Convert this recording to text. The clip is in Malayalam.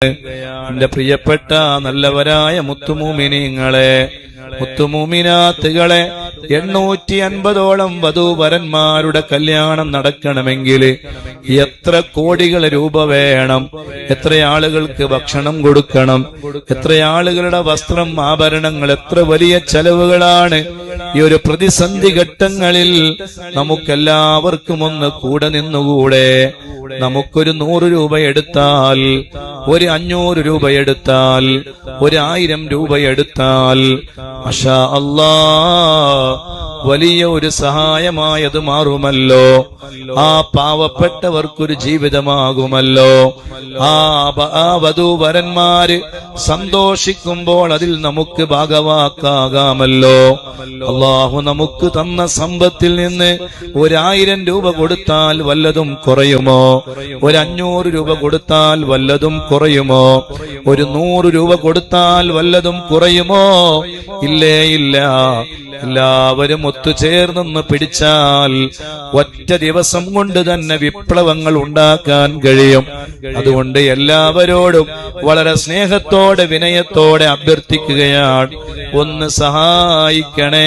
എന്റെ പ്രിയപ്പെട്ട നല്ലവരായ മുത്തുമൂമിനീങ്ങളെ, മുത്തുമൂമിനാത്തുകളെ, 850ഓളം വധൂവരന്മാരുടെ കല്യാണം നടക്കണമെങ്കിൽ എത്ര കോടികൾ രൂപ വേണം? എത്ര ആളുകൾക്ക് ഭക്ഷണം കൊടുക്കണം? എത്ര ആളുകളുടെ വസ്ത്രം, ആഭരണങ്ങൾ, എത്ര വലിയ ചെലവുകളാണ്! ഈ ഒരു പ്രതിസന്ധി ഘട്ടങ്ങളിൽ നമുക്കെല്ലാവർക്കും ഒന്ന് കൂടെ നിന്നുകൂടെ? നമുക്കൊരു 100 രൂപ എടുത്താൽ, ഒരു 500 രൂപ എടുത്താൽ, 1000 രൂപ എടുത്താൽ മാഷാ അല്ലാഹ് വലിയ ഒരു സഹായമായത് മാറുമല്ലോ. ആ പാവപ്പെട്ടവർക്കൊരു ജീവിതമാകുമല്ലോ. ആ വധൂവരന്മാര് സന്തോഷിക്കുമ്പോൾ അതിൽ നമുക്ക് ഭാഗവാക്കാകാമല്ലോ. അല്ലാഹു നമുക്ക് തന്ന സമ്പത്തിൽ നിന്ന് 1000 രൂപ കൊടുത്താൽ വല്ലതും കുറയുമോ? ഒരു 500 രൂപ കൊടുത്താൽ വല്ലതും കുറയുമോ? ഒരു 100 രൂപ കൊടുത്താൽ വല്ലതും കുറയുമോ? ഇല്ലേ, ഇല്ല. എല്ലാവരും ഒത്തുചേർന്നൊന്ന് പിടിച്ചാൽ ഒറ്റ ദിവസം കൊണ്ട് തന്നെ വിപ്ലവങ്ങൾ ഉണ്ടാക്കാൻ കഴിയും. അതുകൊണ്ട് എല്ലാവരോടും വളരെ സ്നേഹത്തോടെ, വിനയത്തോടെ അഭ്യർത്ഥിക്കുകയാണ്, ഒന്ന് സഹായിക്കണേ.